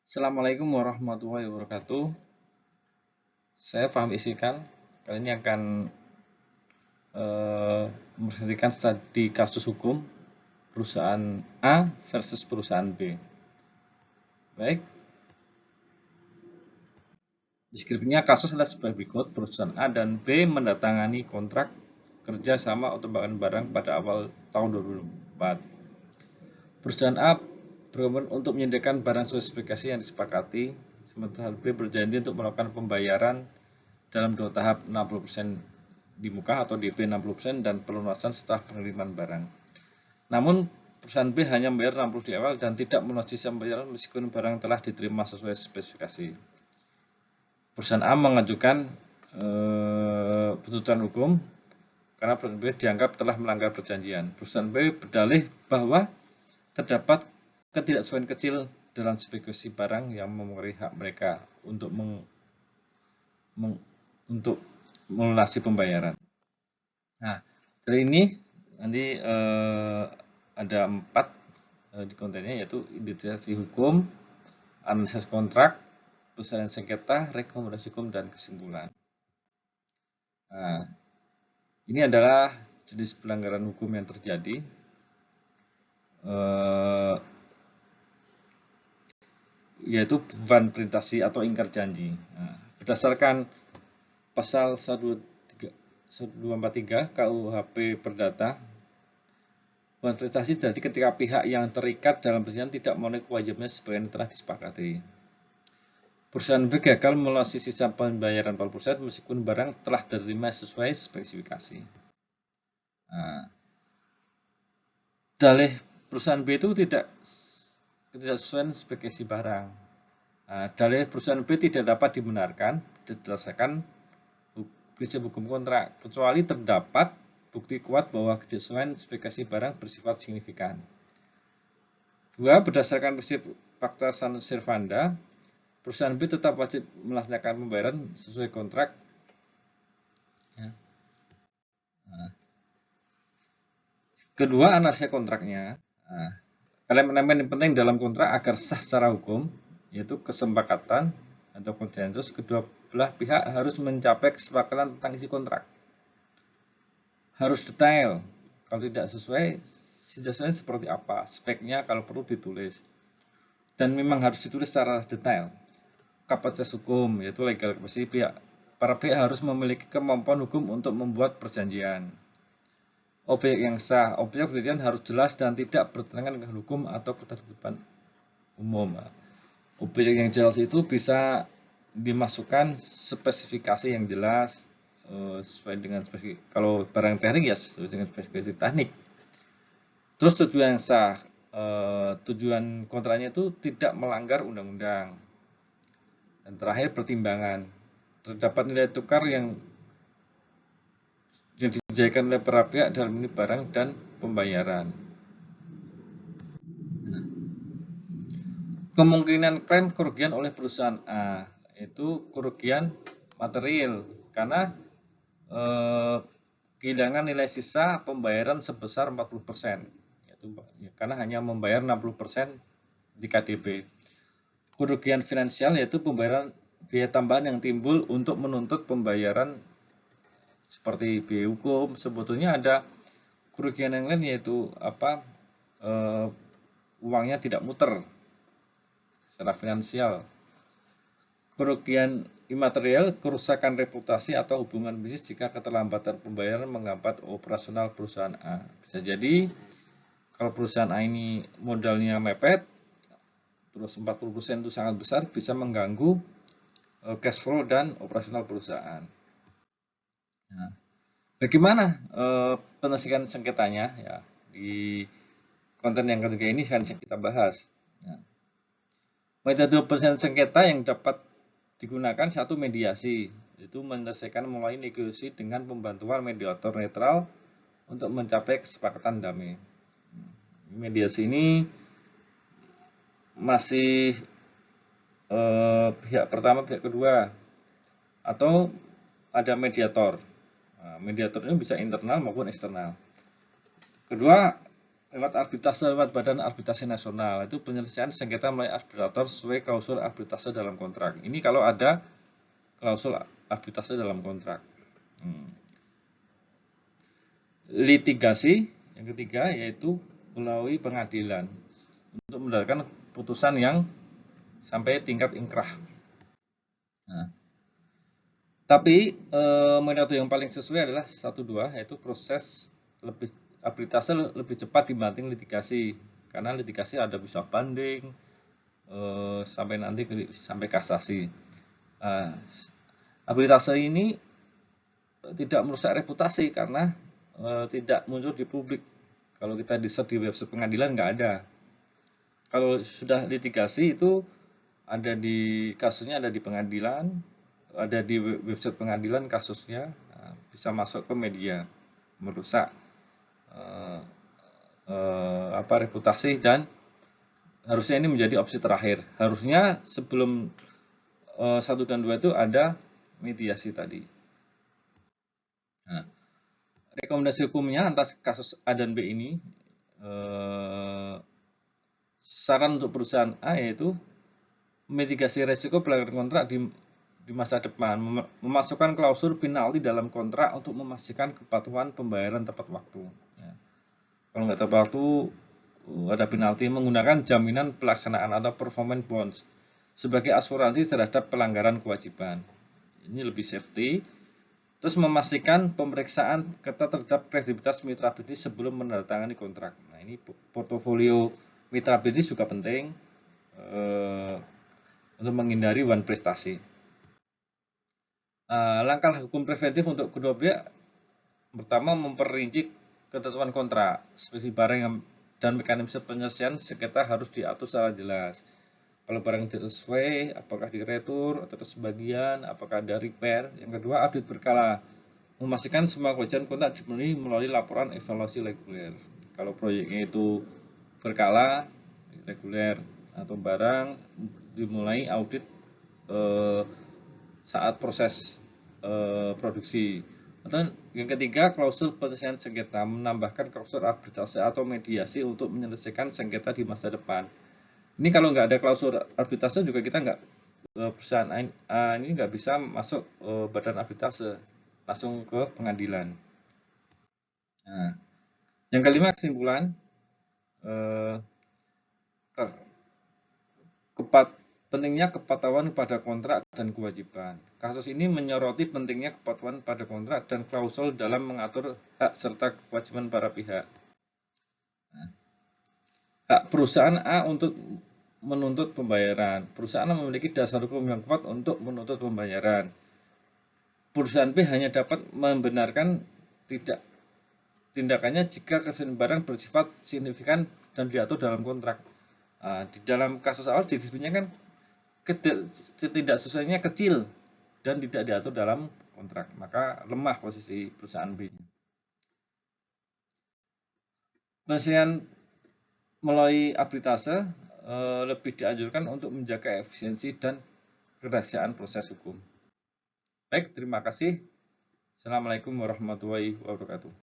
Assalamualaikum warahmatullahi wabarakatuh. Saya Fahmi Isikal. Kali ini akan mempresentasikan studi kasus hukum perusahaan A versus perusahaan B. Baik. Deskripsinya kasus adalah sebagai berikut. Perusahaan A dan B mendatangani kontrak kerja sama untuk pembayaran barang pada awal tahun 2004. Perusahaan A berkomitmen untuk menyediakan barang sesuai spesifikasi yang disepakati, sementara B berjanji untuk melakukan pembayaran dalam 2 tahap 60% di muka atau DP 60% dan pelunasan setelah pengiriman barang. Namun perusahaan B hanya membayar 60% di awal dan tidak melunasi sisa pembayaran meskipun barang telah diterima sesuai spesifikasi. Perusahaan A mengajukan tuntutan hukum karena perusahaan B dianggap telah melanggar perjanjian. Perusahaan B berdalih bahwa terdapat ketidaksesuaian kecil dalam spesifikasi barang yang memengaruhi hak mereka untuk melunasi pembayaran. Nah, dari ini nanti ada 4 di kontennya, yaitu identifikasi hukum, analisis kontrak, penyelesaian sengketa, rekomendasi hukum, dan kesimpulan. Nah, ini adalah jenis pelanggaran hukum yang terjadi. Yaitu beban privasi atau ingkar janji. Nah, berdasarkan pasal 1243 KUHP Perdata, beban privasi terjadi ketika pihak yang terikat dalam perjanjian tidak memenuhi kewajibannya sebagaimana telah disepakati. Perusahaan B gagal melunasi sisa pembayaran 40% meskipun barang telah diterima sesuai spesifikasi. Nah, dalih perusahaan B itu tidak sesuai spesifikasi barang. Nah, dalih perusahaan B tidak dapat dibenarkan berdasarkan prinsip hukum kontrak, kecuali terdapat bukti kuat bahwa ketidaksesuaian spesifikasi barang bersifat signifikan. 2. Berdasarkan prinsip fakta servanda, perusahaan B tetap wajib melaksanakan pembayaran sesuai kontrak. Nah, kedua, analisa kontraknya. Nah, elemen-elemen yang penting dalam kontrak agar sah secara hukum, yaitu kesepakatan atau konsensus kedua belah pihak harus mencapai kesepakatan tentang isi kontrak. Harus detail, kalau tidak sesuai seperti apa, speknya kalau perlu ditulis. Dan memang harus ditulis secara detail. Kapasitas hukum, yaitu legal capacity pihak. Para pihak harus memiliki kemampuan hukum untuk membuat perjanjian. Objek yang sah, objek perjanjian harus jelas dan tidak bertentangan dengan hukum atau ketertiban umum. Objek yang jelas itu bisa dimasukkan spesifikasi yang jelas sesuai dengan spesifikasi. Kalau barang teknik ya sesuai dengan spesifikasi teknik. Terus tujuan yang sah, tujuan kontraknya itu tidak melanggar undang-undang. Dan terakhir pertimbangan, terdapat nilai tukar yang dijanjikan oleh para pihak dalam ini barang dan pembayaran. Kemungkinan klaim kerugian oleh perusahaan A itu kerugian material karena kehilangan nilai sisa pembayaran sebesar 40%, yaitu karena hanya membayar 60% di KDP. Kerugian finansial yaitu pembayaran biaya tambahan yang timbul untuk menuntut pembayaran seperti biaya hukum. Sebetulnya ada kerugian yang lain yaitu uangnya tidak muter secara finansial. Kerugian imaterial, kerusakan reputasi atau hubungan bisnis jika keterlambatan pembayaran menghambat operasional perusahaan A. Bisa jadi kalau perusahaan A ini modalnya mepet, terus 40% itu sangat besar, bisa mengganggu cash flow dan operasional perusahaan. Nah, bagaimana penyelesaian sengketanya? Ya, di konten yang ketiga ini akan kita bahas. Nah, metode penyelesaian sengketa yang dapat digunakan satu mediasi, yaitu menyelesaikan melalui negosiasi dengan pembantuan mediator netral untuk mencapai kesepakatan damai. Mediasi ini masih pihak pertama, pihak kedua, atau ada mediator. Nah, mediator ini bisa internal maupun eksternal. Kedua, lewat arbitrase lewat Badan Arbitrase Nasional. Itu penyelesaian sengketa melalui arbitrator sesuai klausul arbitrase dalam kontrak. Ini kalau ada klausul arbitrase dalam kontrak. Litigasi yang ketiga yaitu melalui pengadilan untuk mendapatkan putusan yang sampai tingkat ingkrah. Tapi metode yang paling sesuai adalah 1-2, yaitu proses arbitrase lebih cepat dibanding litigasi, karena litigasi ada bisa banding sampai nanti sampai kasasi. Arbitrase ini tidak merusak reputasi karena tidak muncul di publik. Kalau kita di search di website pengadilan nggak ada. Kalau sudah litigasi itu ada di kasusnya, ada di pengadilan, ada di website pengadilan kasusnya, bisa masuk ke media, merusak reputasi, dan harusnya ini menjadi opsi terakhir. Harusnya sebelum 1 dan 2 itu ada mediasi tadi. Nah, rekomendasi hukumnya atas kasus A dan B ini, saran untuk perusahaan A yaitu mitigasi resiko pelanggaran kontrak di masa depan, memasukkan klausul penalti dalam kontrak untuk memastikan kepatuhan pembayaran tepat waktu. Ya. Kalau nggak tepat waktu, ada penalti. Menggunakan jaminan pelaksanaan atau performance bonds sebagai asuransi terhadap pelanggaran kewajiban. Ini lebih safety. Terus memastikan pemeriksaan ketat terhadap kredibilitas mitra bisnis sebelum menandatangani kontrak. Nah, ini portofolio mitra bisnis juga penting untuk menghindari one prestasi. Langkah hukum preventif untuk kedua pihak, pertama memperinci ketentuan kontrak, seperti barang dan mekanisme penyelesaian sengketa harus diatur secara jelas. Kalau barang tidak sesuai, apakah diretur atau sebagian, apakah ada repair. Yang kedua, audit berkala, memastikan semua kewajiban kontrak dipenuhi melalui laporan evaluasi reguler. Kalau proyeknya itu berkala, reguler, atau barang dimulai audit saat proses produksi. Atau yang ketiga, klausul penyelesaian sengketa, menambahkan klausul arbitrase atau mediasi untuk menyelesaikan sengketa di masa depan. Ini kalau nggak ada klausul arbitrase juga kita nggak, perusahaan ini nggak bisa masuk badan arbitrase, langsung ke pengadilan. Nah, yang kelima, kesimpulan, pentingnya kepatuhan pada kontrak dan kewajiban. Kasus ini menyoroti pentingnya kepatuhan pada kontrak dan klausul dalam mengatur hak serta kewajiban para pihak. Hak perusahaan A untuk menuntut pembayaran. Perusahaan A memiliki dasar hukum yang kuat untuk menuntut pembayaran. Perusahaan B hanya dapat membenarkan tindakannya jika kesalahan barang bersifat signifikan dan diatur dalam kontrak. Di dalam kasus awal disebutnya kan ketidaksesuaiannya kecil dan tidak diatur dalam kontrak, maka lemah posisi perusahaan B. Penyelesaian melalui arbitrase lebih dianjurkan untuk menjaga efisiensi dan kerahasiaan proses hukum. Baik, terima kasih. Assalamualaikum warahmatullahi wabarakatuh.